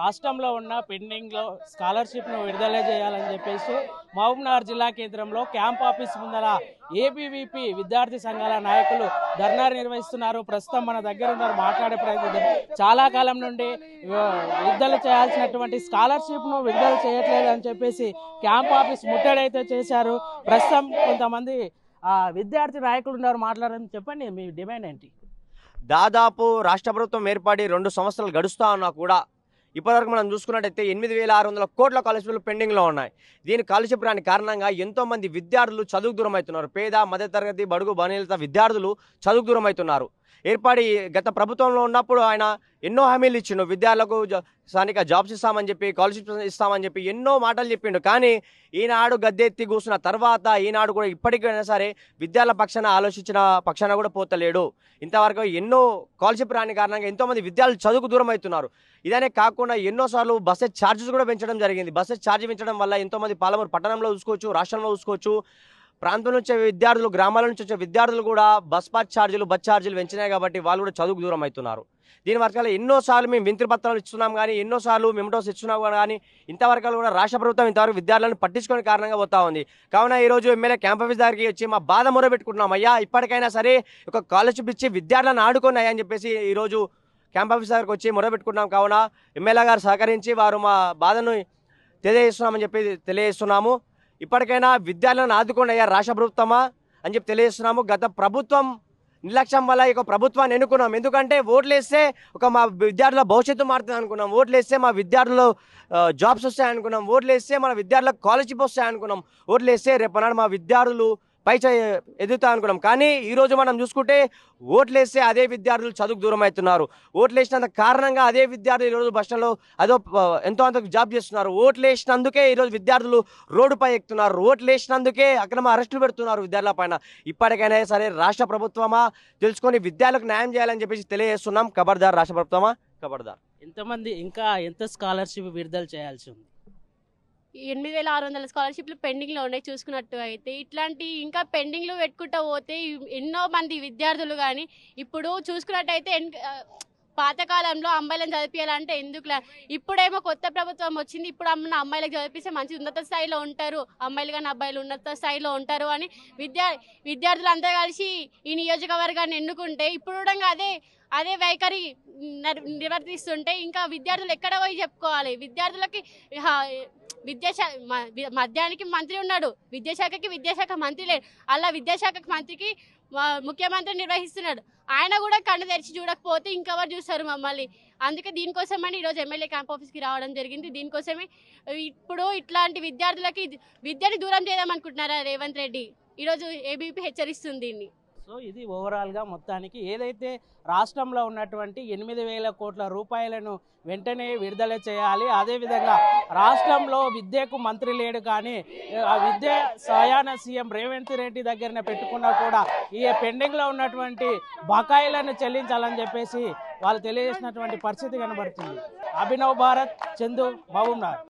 రాష్ట్రంలో ఉన్న పెండింగ్లో స్కాలర్షిప్ను విడుదల చేయాలని చెప్పేసి మహబూబ్నగర్ జిల్లా కేంద్రంలో క్యాంప్ ఆఫీస్ ముందర ఏబీవీపీ విద్యార్థి సంఘాల నాయకులు ధర్నా నిర్వహిస్తున్నారు. ప్రస్తుతం మన దగ్గర ఉన్నారు, మాట్లాడే ప్రయత్నం. చాలా కాలం నుండి విడుదల చేయాల్సినటువంటి స్కాలర్షిప్ను విడుదల చేయట్లేదు అని చెప్పేసి క్యాంప్ ఆఫీస్ ముట్టడైతే చేశారు. ప్రస్తుతం కొంతమంది విద్యార్థి నాయకులు ఉన్నారు, మాట్లాడని. చెప్పండి, మీ డిమాండ్ ఏంటి? దాదాపు రాష్ట్ర ప్రభుత్వం ఏర్పడి 2 సంవత్సరాలు గడుస్తా ఉన్నా కూడా ఇప్పటివరకు మనం చూసుకున్నట్టయితే 8,600 కోట్ల స్కాలర్షిప్లు పెండింగ్లో ఉన్నాయి. దీని స్కాలర్షిప్ రాని కారణంగా ఎంతోమంది విద్యార్థులు చదువుకు దూరం అవుతున్నారు. పేద మధ్యతరగతి బడుగు బలహీన విద్యార్థులు చదువుకు దూరం అవుతున్నారు. ఏర్పడి గత ప్రభుత్వంలో ఉన్నప్పుడు ఆయన ఎన్నో హామీలు ఇచ్చిండు. విద్యార్థులకు స్థానిక జాబ్స్ ఇస్తామని చెప్పి, స్కాలర్షిప్స్ ఇస్తామని చెప్పి ఎన్నో మాటలు చెప్పిండు. కానీ ఈనాడు గద్దెత్తి కూర్చున్న తర్వాత ఈనాడు కూడా ఇప్పటికైనా సరే విద్యార్థుల పక్షాన ఆలోచించిన పక్షాన కూడా పోతలేడు. ఇంతవరకు ఎన్నో స్కాలర్షిప్ రాని కారణంగా ఎంతోమంది విద్యార్థులు చదువుకు దూరం అవుతున్నారు. ఇదనే కాకుండా ఎన్నోసార్లు బస్సెస్ ఛార్జెస్ కూడా పెంచడం జరిగింది. బస్సెస్ ఛార్జ్ పెంచడం వల్ల ఎంతోమంది పాలమూరు పట్టణంలో చూసుకోవచ్చు, రాష్ట్రంలో చూసుకోవచ్చు, ప్రాంతం నుంచి విద్యార్థులు, గ్రామాల నుంచి వచ్చే విద్యార్థులు కూడా బస్ ఛార్జీలు పెంచినాయి కాబట్టి వాళ్ళు కూడా చదువుకు దూరం అవుతున్నారు. దీని వరకు ఎన్నోసార్లు మేము వింతి పత్రాలు ఇస్తున్నాం కానీ, ఎన్నోసార్లు మెమోటోస్ ఇస్తున్నాం కానీ ఇంతవరకు కూడా రాష్ట్ర ప్రభుత్వం ఇంతవరకు విద్యార్థులను పట్టించుకునే కారణంగా పోతా ఉంది. కావున ఈరోజు ఎమ్మెల్యే క్యాంప్ ఆఫీస్ దగ్గరికి వచ్చి మా బాధ మొరబెట్టుకుంటున్నాం. అయ్యా, ఇప్పటికైనా సరే ఒక స్కాలర్షిప్ ఇచ్చి విద్యార్థులను ఆడుకున్నాయి అని చెప్పేసి ఈరోజు క్యాంప్ ఆఫీస్ దగ్గరికి వచ్చి మొరబెట్టుకుంటున్నాం. కావున ఎమ్మెల్యే గారు సహకరించి వారు మా బాధను తెలియజేస్తున్నామని చెప్పి తెలియజేస్తున్నాము. ఇప్పటికైనా విద్యార్థులను ఆదుకోండి అయ్యా రాష్ట్ర ప్రభుత్వమా అని చెప్పి తెలియజేస్తున్నాము. గత ప్రభుత్వం నిర్లక్ష్యం వల్ల ఇక ప్రభుత్వాన్ని ఎన్నుకున్నాం. ఎందుకంటే ఓట్లు వేస్తే మా విద్యార్థుల భవిష్యత్తు మారుతుంది అనుకున్నాం. ఓట్లు వేస్తే మా విద్యార్థులు జాబ్స్ వస్తాయనుకున్నాం. ఓట్లు వేస్తే మన విద్యార్థులకు స్కాలర్షిప్ వస్తాయనుకున్నాం. ఓట్లు వేస్తే రేపనాడు మా విద్యార్థులు ఎదుగుతా అనుకున్నాం. కానీ ఈరోజు మనం చూసుకుంటే ఓట్లు వేస్తే అదే విద్యార్థులు చదువుకు దూరం అవుతున్నారు. ఓట్లు వేసినంత కారణంగా అదే విద్యార్థులు ఈరోజు బస్సులో ఎంతో అంత జాబ్ చేస్తున్నారు. ఓట్లు వేసినందుకే ఈరోజు విద్యార్థులు రోడ్డుపై ఎక్కుతున్నారు. ఓట్లు వేసినందుకే అక్రమ అరెస్టులు పెడుతున్నారు విద్యార్థుల పైన. ఇప్పటికైనా సరే రాష్ట్ర ప్రభుత్వమా తెలుసుకొని విద్యార్థులకు న్యాయం చేయాలని చెప్పేసి తెలియజేస్తున్నాం. ఖబర్దార్ రాష్ట్ర ప్రభుత్వమా, ఖబర్దార్. ఎంతమంది ఇంకా ఎంత స్కాలర్షిప్ విడుదల చేయాల్సి ఉంది? 8,600 స్కాలర్షిప్లు పెండింగ్లో ఉన్నాయి. చూసుకున్నట్టు అయితే ఇట్లాంటి ఇంకా పెండింగ్లో పెట్టుకుంటూ పోతే ఎన్నో మంది విద్యార్థులు కానీ ఇప్పుడు చూసుకున్నట్టయితే పాతకాలంలో అమ్మాయిలను చదివించాలంటే ఎందుకులే, ఇప్పుడేమో కొత్త ప్రభుత్వం వచ్చింది, ఇప్పుడు అమ్మాయిలకు చదివిస్తే మంచి ఉన్నత స్థాయిలో ఉంటారు, అమ్మాయిలు కానీ అబ్బాయిలు ఉన్నత స్థాయిలో ఉంటారు అని విద్యార్థులు అంతా కలిసి ఈ నియోజకవర్గాన్ని ఎన్నుకుంటే ఇప్పుడు కూడా అదే వైఖరి నిర్వర్తిస్తుంటే ఇంకా విద్యార్థులు ఎక్కడ పోయి చెప్పుకోవాలి? విద్యార్థులకి మధ్యానికి మంత్రి ఉన్నాడు, విద్యాశాఖ మంత్రి లేడు. అలా విద్యాశాఖ మంత్రికి ముఖ్యమంత్రి నిర్వహిస్తున్నాడు. ఆయన కూడా కన్ను తెరిచి చూడకపోతే ఇంకెవరు చూస్తారు మమ్మల్ని? అందుకే దీనికోసమని ఈరోజు ఎమ్మెల్యే క్యాంప్ ఆఫీస్కి రావడం జరిగింది. దీనికోసమే ఇప్పుడు ఇట్లాంటి విద్యార్థులకి విద్యని దూరం చేద్దామనుకుంటున్నారా రేవంత్ రెడ్డి? ఈరోజు ఏబీపీ హెచ్చరిస్తుంది దీన్ని. సో ఇది ఓవరాల్గా మొత్తానికి ఏదైతే రాష్ట్రంలో ఉన్నటువంటి 8,000 కోట్ల రూపాయలను వెంటనే విడుదల చేయాలి. అదేవిధంగా రాష్ట్రంలో విద్యకు మంత్రి లేడు కానీ ఆ విద్య స్వయాన సీఎం రేవంత్ రెడ్డి దగ్గరనే పెట్టుకున్నా కూడా ఈ పెండింగ్లో ఉన్నటువంటి బకాయిలను చెల్లించాలని చెప్పేసి వాళ్ళు తెలియజేసినటువంటి పరిస్థితి కనబడుతుంది. అభినవ్ భారత్, చందు, మహబూబ్నగర్.